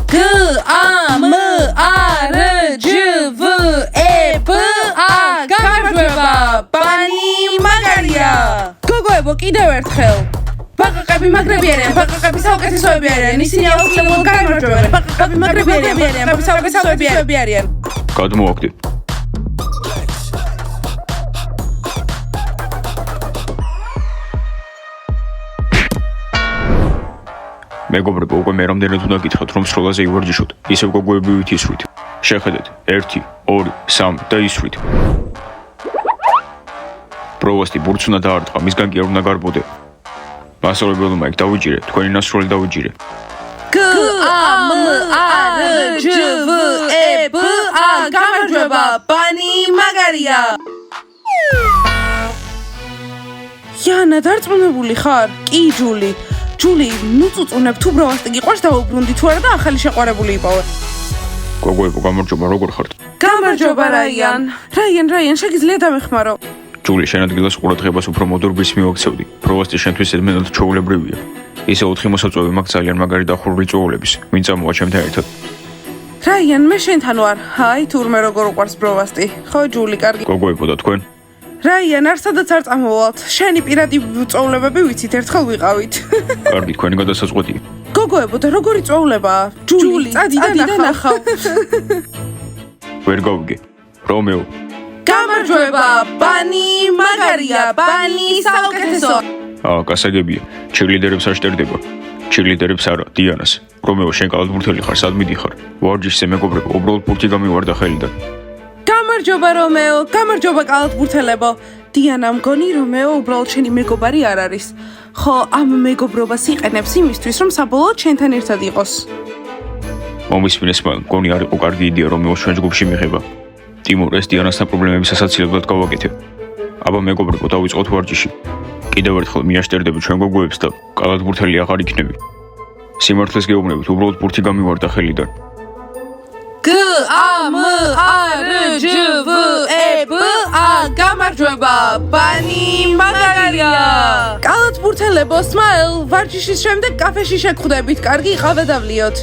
G-A-M-A-R-J-V-E-B-A გამარჯვება ბანი მაგარია გოგოებო კიდევ ერთხელ ბაყაყები მაგრები არიან ბაყაყები საუკეთესოები არიან ისინი აუცილებლად გამარჯვებენ ბაყაყები მაგრები არიან ბაყაყები საუკეთესოები არიან გადმოაგდე მეგობრებო, უკვე მე რამდენად უნდა გითხრათ, რომ სროლაზე ივარჯიშოთ, ისევ გოგოები ვითისვით. შეხედეთ, 1, 2, 3 და ისვით. პროვოსტი ბურთს უნდა დაარტყა, მისგან კი არ უნდა გარბოდე. მასწავლებელმა იქ დავიჭირე, თქვენი ნასროლი დავიჭირე. G-A-M-A-R-J-V-E-B-A გამარჯვება ბანი მაგარია Яна, დარწმუნებული ხარ? კი, ჯული. ჯული, ნუ წუწუნებ თუ ბროვასტი გიყვარს დაუბრუნდი თუ არა და ახალი შეყვარებული იპოვე. გოგოებო, გამარჯობა, როგორ ხართ? გამარჯობა, რაიან. რაიან, შეგიძლია დამეხმარო. ჯული, შენ ადგილას ყურადღებას უფრო მოდურ ბის მივაქცევდი. ბროვასტი შენთვის ზედმეტად ჩვეულებრივია. ისე 4 მოსაწვევი მაქვს ძალიან მაგარი დახურული წვეულების. ვინ წამოვა ჩემთან ერთად? რაიან, მე შენთან ვარ. აი, თურმე როგორ უყვარს ბროვასტი. ხო, ჯული, კარგი. გოგოებო და თქვენ? რაიან, არსადაც არ წამოვალთ. შენი პირადი წვეულებები ვიცით, ერთხელ ვიყავით. კარგი, თქვენი გადასაწყვეტია. გოგოებო და როგორი წვეულება? ჯული, წადი და ნახავ. ვერ გავიგე. რომეო. გამარჯვება, ბანი მაგარია, ბანი საუკეთესო. გასაგებია. ჩირლიდერებს აშტერდება. ჩირლიდერებს არა, დიანას. რომეო, შენ კალათბურთელი ხარ, სად მიდიხარ? ვარჯიშზე მეგობრებო, უბრალოდ ბურთი გამივარდა ხელიდან. გამარჯობა რომეო, გამარჯობა კალათბურთელებო. დიანა მგონი რომეო უბრალოდ შენი მეგობარი არ არის. ხო, ამ მეგობრობას იყენებს იმისთვის, რომ საბოლოოდ შენთან ერთად იყოს. მომისმინეს მან, მგონი არ იყო კარგი იდეა რომეოს ჩვენ ჯგუფში მიღება. ტიმურ, ეს დიანასთან პრობლემების ასაცილებლად გავაკეთე. აბა მეგობრებო, დავიწყოთ ვარჯიში. კიდევ ერთხელ მიაშტერდები ჩვენ გოგოებს და კალათბურთელი აღარ იქნები. სიმართლეს გეუბნებით, უბრალოდ ბურთი გამივარდა ხელიდან. G-A-M-A-R-J-V-E-B-A გამარჯვება ბანი მაგარია კალათბურთელებო სმაილ ვარჯიშის შემდეგ კაფეში შეგხვდებით კარგი ყავადავლიოთ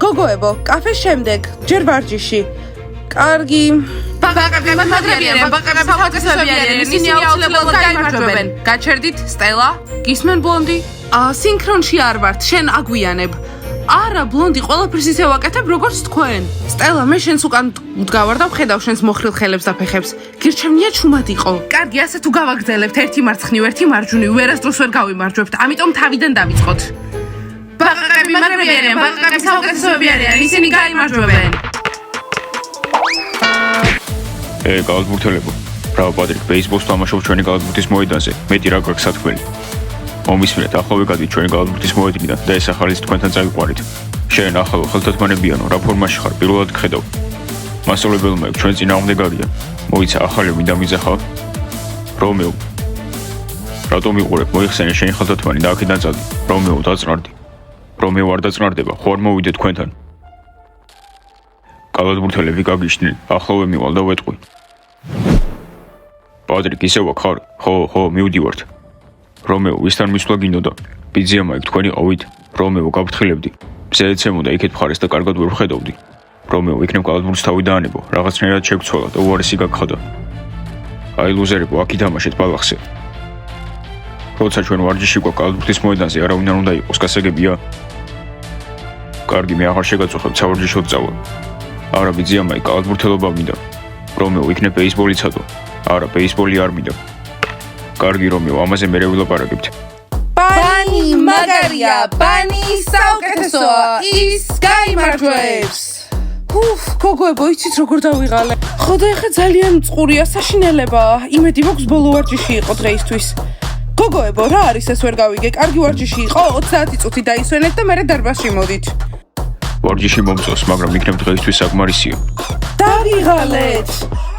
გოგოებო კაფეს შემდეგ ჯერ ვარჯიში კარგი ბაყაყები მაგრები არიან ბაყაყები საუკეთესოები არიან ისინი აუცილებლად გამარჯვებენ გაჩერდით სტელა გისმენ ბლონდი სინქრონში არ ვართ შენ აგვიანებ არა, ბლონდი, ყველაფერს ისე ვაკეთებ, როგორც თქვენ. სტელა, მე შენს უკან ვდგავარ და ვხედავ შენს მოხრილ ხელებს და ფეხებს. გირჩევნია ჩუმად იყო. კარგი, ასე თუ გავაგრძელებთ, ერთი მარცხნივ, ერთი მარჯვნივ, ვერასდროს ვერ გავიმარჯვებთ, ამიტომ თავიდან დავიწყოთ. ბაყაყები მაგრები არიან, ბაყაყები საუკეთესოები არიან, ისინი გაიმარჯვებენ. კალათბურთელებო, ბრავო პატრიკ, ბეისბოლს თამაშობ ჩვენი კალათბურთის მოედანზე. მეტი რა გვაქვს სათქმელი. მომისმინეთ, ახლავე გადით ჩვენი კალათბურთის მოედნიდან და ეს ახალის თქვენთან წავიყვანით. შენ ახალ ხელთათმანებიანო, რა ფორმაში ხარ, პირველად გხედავ. მასწავლებელმა იქ ჩვენ წინააღმდეგ არიან. მოიცა ახალი მინდა მიზახავ. რომეო. რატომ მიყურებ? მოიხსენე შენი ხელთათმანი და აქედან წადი. რომეო, დაწნარდი. რომეო არ დაწნარდება, ხო არ მოვიდე თქვენთან. კალათბურთელები გაგიშნილ, ახლავე მივალ და ვეტყვი. პატრიკ, ისევ აქ ხარ? ხო, მივდივართ. რომეო, ვისთან მისვლა გინდოდა? ბიძიამა იქ თქვენი ყავით? რომეო, გაფრთხილებდი. მზე ეცემოდა იქეთ მხარეს და კარგად ვერ ვხედავდი. რომეო, იქნებ კალათბურთს თავი დაანება, რაღაცნაირად შეგცვალა და უარესი გაგხადა. აი ლუზერებო, აქ ითამაშეთ ბალახზე. როცა ჩვენ ვარჯიში გვაქვს კალათბურთის მოედანზე, არავინ არ უნდა იყოს, გასაგებია? კარგი, მე აღარ შეგაწუხებ, სავარჯიშოდ წავალ. არა, ბიძიამა იქ კალათბურთელობა მინდა. რომეო, იქნებ ბეისბოლი ცადო. არა, ბეისბოლი არ მინდა. კარგი რომეო, ამაზე მე ვილაპარაკებთ. ბანი მაგარია, ბანი საუკეთესოა, ის გაიმარჯვებს. გოგოებო, იცით როგორ დავიღალე? ხო და ეხა ძალიან წყურია საშინელებაა. იმედი მაქვს ბოლო ვარჯიში იყო დღეისთვის. გოგოებო, რა არის ეს ვერ გავიგე? კარგი ვარჯიში იყო, 30 წუთი დაისვენეთ და მერე დარბაზში მოდით. ვარჯიში მომწონს, მაგრამ იქნებ დღეისთვის საკმარისია. დავიღალეთ.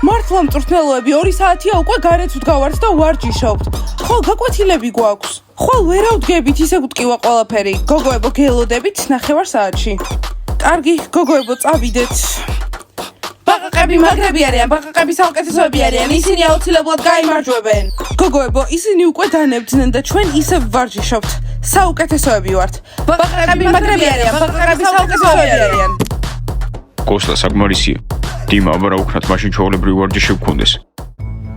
მართლა მწვრთნელოები 2 საათია უკვე გარეთ ვდგავართ და ვარჯიშობთ. ხო, გაკვეთილები გვაქვს. ხვალ ვერავდგებით, ისე გვტკივა ყველაფერი. გოგოებო, გელოდებით 9 საათში. კარგი, გოგოებო, წავიდეთ. ბაყაყები მაგრები არიან, ბაყაყები საუკეთესოები არიან, ისინი აუცილებლად გაიმარჯვებენ. გოგოებო, ისინი უკვე დანებდნენ და ჩვენ ისევ ვარჯიშობთ. საუკეთესოები ვართ. ბაყაყები მაგრები არიან, ბაყაყები საუკეთესოები არიან. კოსტა საკმარისია. დიმა აბა რა უქნათ მაშინ ჩვეულებრივი ვარჯიში გქონდეს.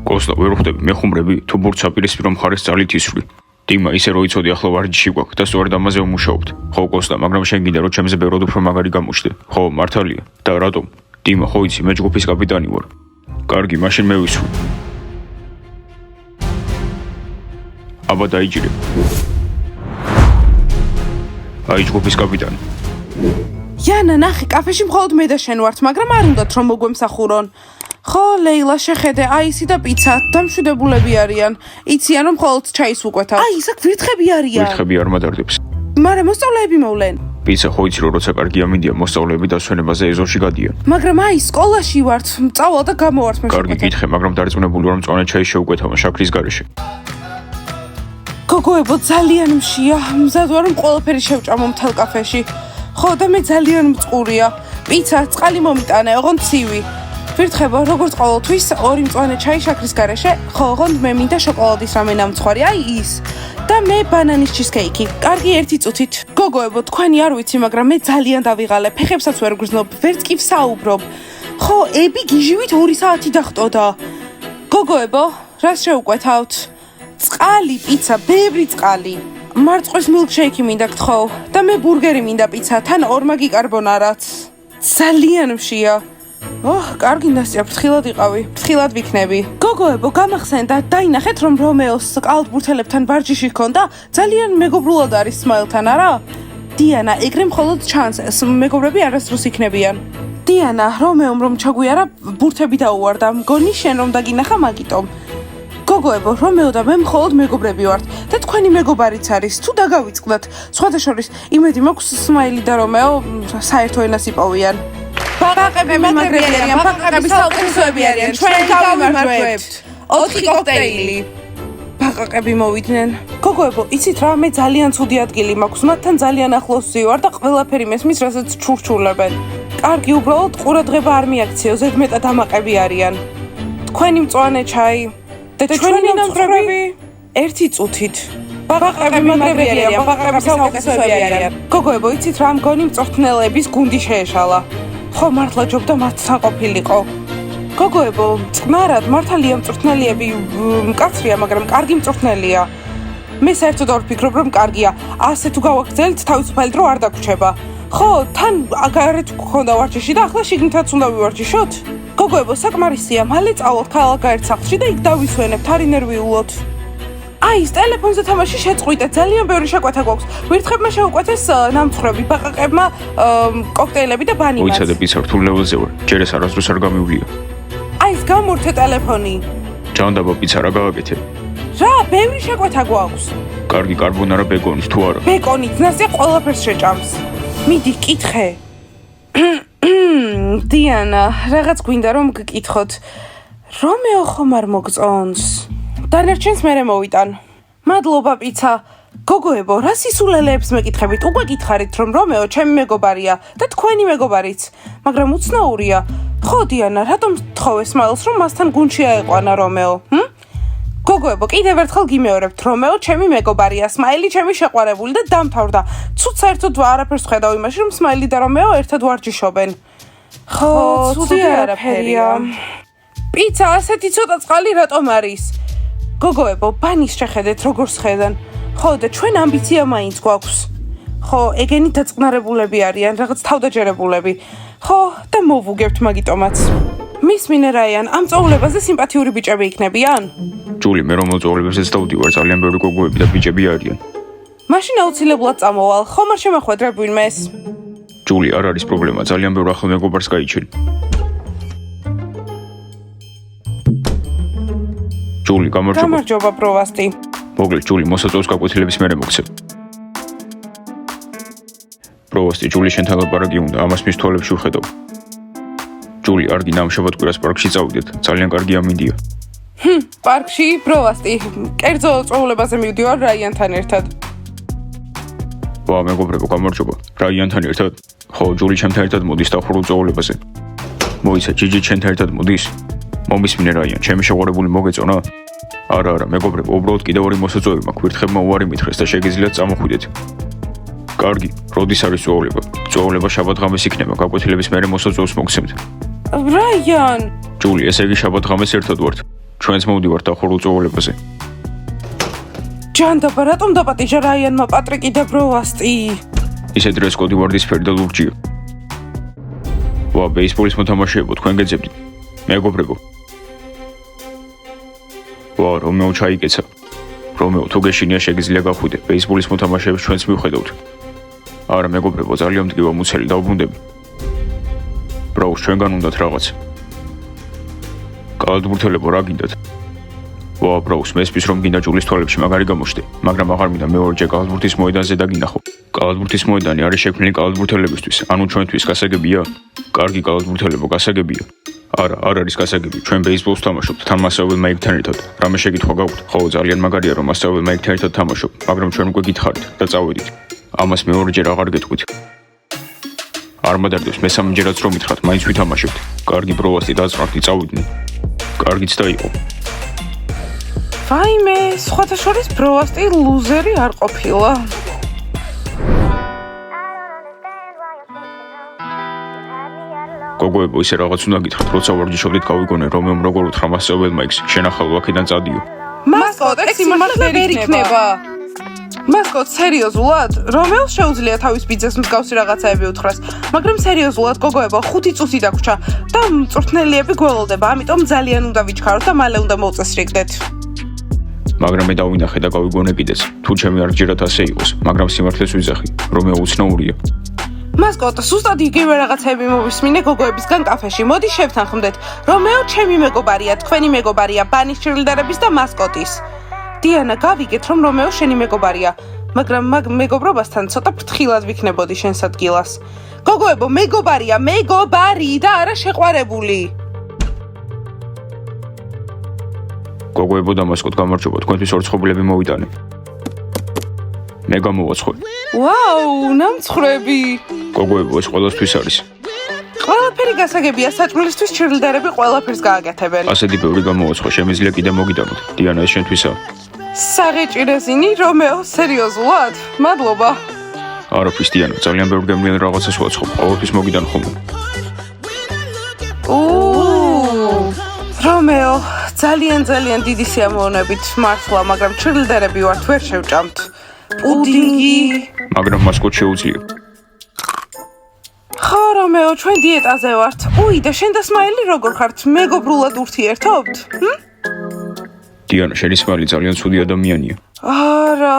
კოსტა ვერ ხვდები მეხუმრები თუ ბურთს საპირისპირო მხარეს ძალით ისვრი. დიმა ისე რო იცოდი ახლა ვარჯიში გვაქვს და სწორედ ამაზე ვმუშაობთ. ხო კოსტა, მაგრამ შენ გინდა რომ ჩემზე ბევრად უფრო მაგარი გამოჩნდე. ხო, მართალია. და რატომ? დიმა, ხო იცი, მე ჯგუფის კაპიტანი ვარ. კარგი, მაშინ მე ვისვრი. აბა დაიჭირე. აი ჯგუფის კაპიტანი. Яна, ნახე, კაფეში მხოლოდ მე და შენ ვართ, მაგრამ არ უნდათ რომ მოგვემსახურონ. ხო, ლეილა, შეხედე, აისი და პიცა, დამშვიდებულები არიან. იციან რომ მხოლოდ ჩაის უკვეთავ. აი, ისაკ ვირთხები არიან. ვირთხები არ მადარდებს. მაგრამ მოსწავლეები მოვლენ. პიცა ხო იცი რომ როცა კარგი ამინდია მოსწავლეები დასვენებაზე ეზოში გადიან. მაგრამ აი, სკოლაში ვართ, წავალ და გამოვართ მე. კარგი, გითხე, მაგრამ დარწმუნებული ვარ მწვანე ჩაი შეუკვეთავა შაქრის გარეშე. გოგოებო, ძალიან მშია. მზად ვარ რომ ყველაფერი შევჭამო მთელ კაფეში. ხო და მე ძალიან მწყურია. პიცა, წყალი მომიტანე, ოღონდ ცივი. ვირთხებო, როგორც ყოველთვის, 2 მწვანე ჩაი შაქრის გარეშე, ხო, ოღონდ მე მინდა შოკოლადის რამე ნამცხვარი, აი ის. და მე ბანანის ჩიზკეიკი. კარგი, 1 წუთით. გოგოებო, თქვენი არ ვიცი, მაგრამ მე ძალიან დავიღალე, ფეხებსაც ვერ გრძნობ, ვერც კი ვსაუბრობ. ხო, ები გიჟივით 2 საათი დახტოდა. გოგოებო, რას შეუკვეთავთ? წყალი, პიცა, ბევრი წყალი. მარწყვის მილკშეიკი მინდა გთხოვ და მე ბურგერი მინდა პიცა, თან ორმაგი კარბონარაც. ძალიან მშია. კარგი ნასია, ფრთხილად იყავი, ფრთხილად ვიქნები. გოგოებო, გამახსენდა, დაინახეთ რომ რომეოს კალათბურთელებთან ვარჯიში ჰქონდა, ძალიან მეგობრულად არის სმაილთან, არა? დიანა, ეგრე მხოლოდ ჩანს, მეგობრები არასდროს იქნებიან. დიანა, რომეომ რომ ჩაგვიარა, ბურთები დაუვარდა, მგონი შენ რომ დაგინახა მაგიტომ. გოგოებო, რომეო და მე მხოლოდ მეგობრები ვართ და თქვენი მეგობარიც არის, თუ დაგავიწყდათ. სხვადასხვა იმედი მაქვს სმაილი და რომეო საერთო ენას იპოვიან. ბაყაყები მაგრები არიან, ბაყაყები საუკეთესოები არიან, ჩვენ გავიმარჯვებთ. 4 კოქტეილი. ბაყაყები მოვიდნენ. გოგოებო, იცით რა, მე ძალიან ცუდი ადგილი მაქვს, მათთან ძალიან ახლოს ვარ და ყველაფერი მესმის, რასაც ჩურჩულებენ. კარგი, უბრალოდ ყურადღება არ მიაქციო, ზედმეტად ამაყები არიან. თქვენი მწვანე ჩაი და ჩვენი ნამცხრები 1 წუთით. ბაყაყები მაგრები არიან, ბაყაყები საუკეთესოები არიან. გოგოებო, იცით რა, მგონი მწვრთნელების გუნდი შეეშალა. ხო, მართლა ჯობდა მათთან ყოფილიყო. გოგოებო, წყნარად, მართალია მწვრთნელიები მკაცრია, მაგრამ კარგი მწვრთნელია. მე საერთოდ არ ვფიქრობ, რომ კარგია. ასე თუ გავაგრძელებთ, თავისუფალი დრო არ დაგვრჩება. ხო, თან აგარეთ გქონდა ვარჯიში და ახლა შიგნითაც უნდა ვივარჯიშოთ. გოგოებო, საკმარისია, მალე წავალთ ქალაქგარეთ სახლში და იქ დავისვენებთ, არ ინერვიულოთ. აი, ის ტელეფონზე თამაში შეწყვიტეთ, ძალიან ბევრი შეკვეთა გვაქვს. ვირთხებმა შეუკვეთეს ნამცხრები, ბაყაყებმა კოქტეილები და ბანიმაც. მოიცადე პიცა რთულ ლეველზე ვარ, ჯერ ეს არასდროს არ გამივლია. აი, ის გამორთე ტელეფონი. ჯანდაბა პიცა რა გავაკეთე? რა, ბევრი შეკვეთა გვაქვს. კარგი, კარბონარა ბეკონით თუ არა? ბეკონით, ნასია ყველაფერს შეჭამს. მიდი, კითხე. დიანა, რაღაც გვინდა რომ გკითხოთ. რომეო ხომ არ მოგწონს? დანარჩენს მერე მოვიტან. მადლობა პიცა. გოგოებო, რა სისულელეებს მეკითხებით? უკვე გითხარით რომ რომეო ჩემი მეგობარია და თქვენი მეგობარიც, მაგრამ უცნაურია. ხო დიანა, რატომ თხოვე სმაილს რომ მასთან გუნდში აეყვანა რომეო? გოგოებო, კიდევ ერთხელ გიმეორებთ, რომეო ჩემი მეგობარია, სმაილი ჩემი შეყვარებული და დამთავრდა. ცუდ საერთოდ არაფერს ხედავ იმაში, რომ სმაილი და რომეო ერთად ვარჯიშობენ. ხო, ცუდი არაფერია. პიცა, ასეთი ცოტა წყალი რატომ არის? გოგოებო, ბანის შეხედეთ, როგორ შეხედან. ხო, და ჩვენ ამბიცია მაინც გვაქვს. ხო, ეგენი დაწყნარებულები არიან, რაღაც თავდაჯერებულები. ხო, და მოვუგებთ მაგიტომაც. მის მინერაიან, ამ წოვლებაზე სიმპათიური ბიჭები იქნებიან? ჯული, მე რომ მოწვეულებებსაც დავდივარ, ძალიან ბევრი გოგოები და ბიჭები არიან. მაშინ აუცილებლად წამოვალ, ხომ არ შემახვედრებ ვინმეს? ჯული, არ არის პრობლემა, ძალიან ბევრ ახალ მეგობარს გაიჩინე. ჯული, გამარჯობა. გამარჯობა, პროვასტი. მოგლეთ, ჯული, მოსაწვევს გაკვეთილების მერე მოგცემ. პროვასტი, ჯული შენთან ლაპარაკი უნდა, ამას მის თვალებში ვხედავ. ჯული, არგი ნამშაბად კვირას პარკში წავიდეთ, ძალიან კარგი ამინდია. პარკში, პროვასტი, კერძო წვეულებაზე მივდივარ რაიანთან ერთად. ვა, მეგობრებო, გამარჯობა. რაიანთან ერთად? ხო, ჯული ჩემთან ერთად მოდის დახურულ წვეულებაზე. მოიცა, ჯიჯი ჩემთან ერთად მოდის? მომისმინე რაიან, ჩემი შეყვარებული მოგეწონა? არა, მეგობრებო, უბრალოდ კიდევ ორი მოსაწვევი მაქვს. ვირთხებმა უარი მითხრეს და შეგიძლიათ წამოხვიდეთ. კარგი, როდის არის წვეულება? წვეულება შაბათ-ღამეს იქნება, გაკვეთილების მერე მოსაწვევს მოგცემთ. რაიან, ჯული, ესე იგი შაბათ-ღამეს ერთად ვართ. ჩვენც მოვდივართ ახალ წვეულებაზე. ჯანდაბა, რატომ დაპატიჟა რაიანმა პატრიკი და ბროვასტი? ისე დრეს-კოდი ვარდისფერი და ლურჯია. ვა, ბეისბოლის მოთამაშეებო, თქვენ გეძებდით. მეგობრებო. ვა, რომეო ჩაიკეცა. რომეო, თუ გეშინია შეგიძლია გახვიდე. ბეისბოლის მოთამაშეებს ჩვენც მივხედავთ. არა, მეგობრებო, ძალიან მდგება მუცელი დაუბრუნდები. ბრაუს, ჩვენგან უნდათ რაღაც. კალათბურთელებო, რა გინდათ? ვა, ბრაუს, მესმის რომ გინდა ჯულის თვალებში მაგარი გამოჩნდე, მაგრამ აღარ მინდა მეორეჯერ კალათბურთის მოედანზე დაგინახო. კალათბურთის მოედანი არის შექმნილი კალათბურთელებისთვის, ანუ ჩვენთვის გასაგებია? კარგი კალათბურთელებო, გასაგებია. არა, არ არის გასაგები. ჩვენ ბეისბოლს ვთამაშობთ თან მასწავლებელმა იქთან ერთად. რამე შეკითხვა გაქვთ? ხო, ძალიან მაგარია რომ მასწავლებელმა იქთან ერთად თამაშობ, მაგრამ ჩვენ უკვე გითხარით და წავედით. ამას მეორეჯერ აღარ გეტყვით. არ მადარდებს მესამეჯერაც რომ მითხრათ, მაინც ვითამაშებთ. კარგი, ბროვასტი დაწყარდი, წავიდნენ. კარგიც დაიყო. ვაიმე, სხვათა შორის ბროვასტი ლუზერი არ ყოფილა. გოგოებო, ისე რაღაც უნდა გითხრათ, როცა ვარჯიშობდით გავიგონე, რომეომ როგორ უთხრა მასწავლებელმა იქს, შენ ახალ აქედან წადიო. მასკოტ, ეს სიმართლე ვერ იქნება. მასკოტ, სერიოზულად? რომეოს შეუძლია თავის ბიძას მსგავსი რაღაცაები უთხრას, მაგრამ სერიოზულად, გოგოებო, 5 წუთი დაგვრჩა და მწვრთნელიები გველოდება, ამიტომ ძალიან უნდა ვიჩქაროთ და მალე უნდა მოვწესრიგდეთ. მაგრამ მე დავინახე და გავიგონე კიდეც, თუ ჩემი არ ჯერათ ასე იყოს, მაგრამ სიმართლეს ვიძახი, რომეო უცნაურია. მასკოტ, სუსტად იგივე რაღაცები მოვისმინე გოგოებისგან კაფეში. მოდი შევთანხმდეთ. რომეო ჩემი მეგობარია, თქვენი მეგობარია, ბანის ჩრილდერების და მასკოტის. დიანა, გავიგეთ, რომ რომეო შენი მეგობარია, მაგრამ მეგობრობასთან ცოტა ფრთხილად ვიქნებოდი შენს ადგილას. გოგოებო, მეგობარია, მეგობარი და არა შეყვარებული. გოგოებო და მასკოტ, გამარჯობა, თქვენთვის ორცხობილები მოვიტანე. მე გამოვაცხო. ვაუ, ნამცხრები. გოგოებო, ეს ყველასთვის არის. ყველაფერი გასაგებია, საჭმელისთვის ჩრილდერები ყველაფერს გააკეთებენ. ასეთი ბევრი გამოვაცხო, შემიძლია კიდე მოგიტანოთ. დიანა, ეს შენთვისაა. საღეჭირეზინი, რომეო, სერიოზულად? მადლობა. არაფრის, დიანა, ძალიან ბევრ გემრიელ რაღაცას ვაცხობ, ყოველთვის მოგიტან ხოლმე. რომეო, ძალიან დიდი სიამოვნებით მართლა, მაგრამ ჩრილდერები ვართ, ვერ შევჭამთ. პუდინგი. მაგრამ მასკოტ შეუძლია. ხო, რომეო, ჩვენ დიეტაზე ვართ. უი, და შენ და სმაილი როგორ ხართ? მეგობრულად ურთიერთობთ? დიანა, შენი სმაილი ძალიან ცუდი ადამიანია. არა,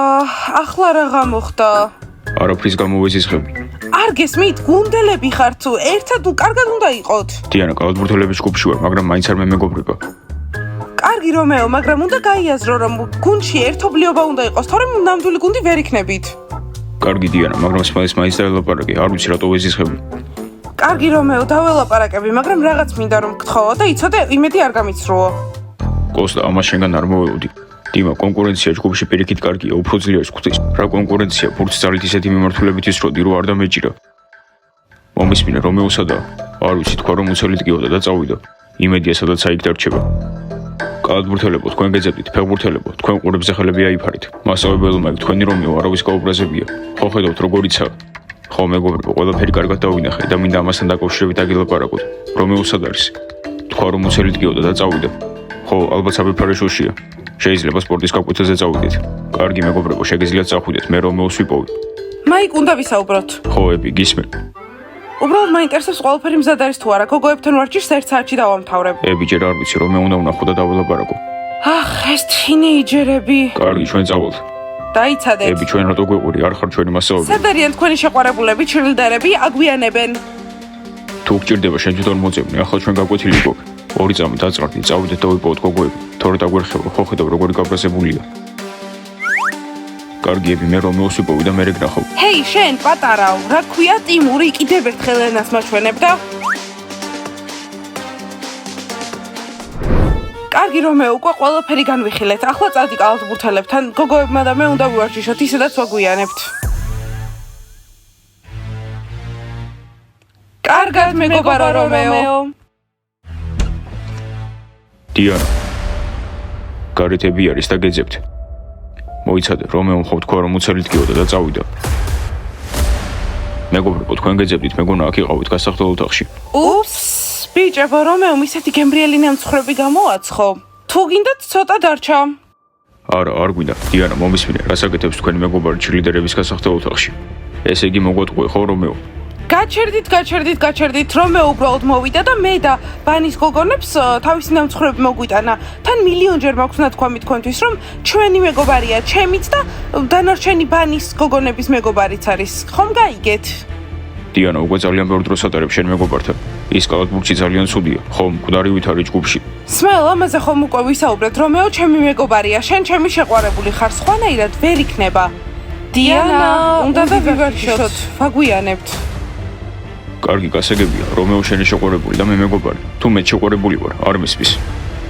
ახლა რა მოხდა? არაფრის გამოვეზიზღები. არ გესმით, გუნდელები ხართ თუ ერთად კარგად უნდა იყოთ. დიანა, კალათბურთელების ჯგუფში ვარ, მაგრამ მაინც არ მემეგობრება. კარგი რომეო, მაგრამ უნდა გაიაზრო, რომ გუნდში ერთობლიობა უნდა იყოს, თორემ ნამდვილი გუნდი ვერ იქნებით. კარგი, დიანა, მაგრამ სმაილს მაინც დაელაპარაკე, არ ვიცი რატო ვეზიზღები. კარგი რომეო, დაველაპარაკები, მაგრამ რაღაც მინდა რომ გთხოვო და იცოდე, იმედი არ გამიცრუო. კოსტა, ამას შენგან არ მოველოდი. დიმა, კონკურენცია ჯგუფში პირიქით კარგია, უფრო ძლიერს ხვდის. რა კონკურენცია, ფურცს ძალით ისეთი მიმართულებით ისროდი, რომ არ დამეჭირა. მომისმინე, რომეოსა და არ ვიცი, თქვა რომ უცელით გიოდა და წავიდა. იმედია, სადაც აიქ დარჩება. კალათბურთელებო, თქვენ გეძებდით, ფეხბურთელებო, თქვენ ყურებზე ხელები აიფარით. მასწავლებელმა იქ თქვენი რომეო არავის გაუბრაზებია. ხო ხედავთ როგორიცაა. ხო, მეგობრებო, ყველაფერი კარგად დავინახე და მინდა ამასთან დაკავშირებით აგილაპარაკოთ. რომეო სად არის? თქვა რომ უცელით გიოდა და წავიდა. ხო, ალბათ საფრიფარეშოშია. შეიძლება სპორტის გაკვეთილზე წავიდეთ. კარგი, მეგობრებო, შეგიძლიათ წახვიდეთ, მე რომეოს ვიპოვე. მაიკ, უნდა ვისაუბროთ. ხო, ები, გისმენ. უბრალოდ მაინტერესებს ყველაფერი მზად არის თუ არა, გოგოებთან ვარჯიშს ერთ საათში დავამთავრებ. ები, ჯერ არ ვიცი, რომე უნდა ვნახო და დაველაპარაკო. ახ, ეს თინეიჯერები. კარგი, ჩვენ წავალთ. დაიცადეთ. ები, ჩვენ რატო გვეყური, არ ხარ ჩვენი მასწავლებელი. სად არიან თქვენი შეყვარებულები, ჩრილდერები, აგვიანებენ. თუ გჭირდება, შენ თვითონ მოწევნე, ახლა ჩვენ გაკვეთილი გვაქვს. ორი წამი დაწყარდი, წავიდეთ და ვიპოვოთ გოგოები. თორე დაგვერხება, ხო ხედავ როგორი გაბრაზებულია. კარგი, ები, მე რომეოს ვიპოვე და მე რეგნახავ. ჰეი, შენ პატარაო, რა ქვია ტიმური, კიდევ ერთხელ ენას მაჩვენებ და კარგი რომეო, უკვე ყველაფერი განვიხილეთ. ახლა წადი კალათბურთელებთან, გოგოებმა და მე უნდა ვივარჯიშოთ, ისედაც ვაგვიანებთ. კარგად, მეგობარო რომეო. დიანა. გარეთები არის და გეძებთ. მოიცადე, რომეო მხოლოდ თქვა რომ უცელით გიოდა და წავიდა. მეგობრებო, თქვენ გეძებდით, მეგონა აქ იყავით გასახდელ ოთახში. უფს, ბიჭებო, რომეომ ისეთი გემრიელი ნამცხრები გამოაცხო. თუ გინდათ ცოტა დარჩა. არა, არ გვინდა. დიანა, მომისმინე, რას აკეთებს თქვენი მეგობარი ჩილიდერების გასახდელ ოთახში. ესე იგი მოგვატყვე ხო, რომეო? გაჩერდით, რომეო უბრალოდ მოვიდა და მე და ბანის გოგონებს თავისი ნამცხრები მოგვიტანა. თან მილიონჯერ მაქვს ნათქვამი თქვენთვის, რომ ჩვენი მეგობარია ჩემიც და დანარჩენი ბანის გოგონების მეგობარიც არის. ხომ გაიგეთ? დიანა, უკვე ძალიან ბევრ დროს ატარებ შენ მეგობართან. ის კალათბურთში ძალიან ცუდია. ხომ, მკვდარივით არის ჯგუფში. სმელ, ამაზე ხომ უკვე ვისაუბრეთ, რომეო ჩემი მეგობარია, შენ ჩემი შეყვარებული ხარ, სხვანაირად ვერ იქნება. დიანა, უნდა ვივარჩიოთ, ვაგვიანებთ. კარგი, გასაგებია, რომეო შენი შეყვარებული და მე მეგობარი. თუ მე შეყვარებული ვარ, არ მისმის.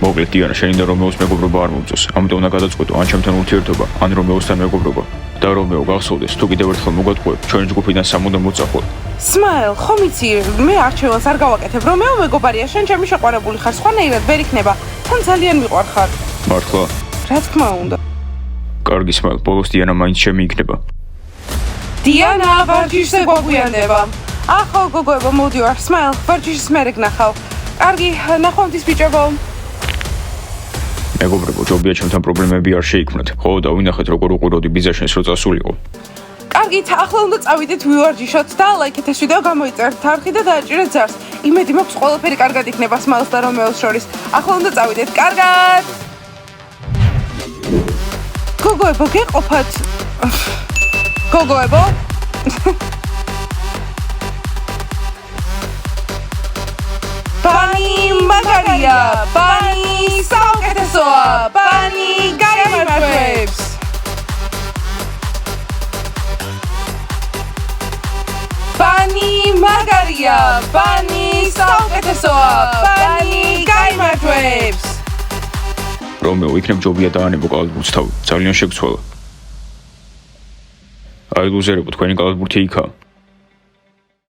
მოკლედ, დიანა, შენი და რომეოს მეგობრობა არ მომწონს. ამიტომ უნდა გადაწყვეტო, ან ჩემთან ურთიერთობა, ან რომეოსთან მეგობრობა. და რომეო გახსოვდეს, თუ კიდევ ერთხელ მოგატყუებ, ჩვენ ჯგუფიდან სამუდამოდ წახვევ. სმაილ, ხომ იცი, მე არჩევანს არ გავაკეთებ, რომეო მეგობარია, შენ ჩემი შეყვარებული ხარ, სხვანაირად ვერ იქნება. თან ძალიან მიყვარხარ. მართლა? რა თქმა უნდა. კარგი, სმაილ, ბოლოს დიანა მაინც ჩემი იქნება. დიანა, ვარჯიშზე გვაგვიანდება. ახო, გოგოებო, მოდივარ, სმაილ, ვარჯიშის მერე გნახავ. კარგი, ნახვამდის ბიჭებო. მეგობრებო, ჯობია ჩემთან პრობლემები არ შეიქმნათ. ხო, დავინახეთ როგორ უყუროდი ბიზაშენს რო წასულიყო. კარგით, ახლა უნდა წავიდეთ ვივარჯიშოთ და ლაიქეთ ეს ვიდეო გამოიწერთ არხი და დააჭირეთ ზარს. იმედი მაქვს ყველაფერი კარგად იქნება სმაილს და რომეოს შორის. ახლა უნდა წავიდეთ. კარგად. გოგოებო, გეყოფათ? გოგოებო? ბანი მაგარია, ბანი საუკეთესოა, ბანი გაიმართებს. ბანი მაგარია, ბანი საუკეთესოა, ბანი გაიმართებს. რომეო, იქნებ ჯობია დაანებო კალათბურთს თავი. ძალიან შეგცვალა. აი ლუზერებო, თქვენი კალათბურთი იქაა.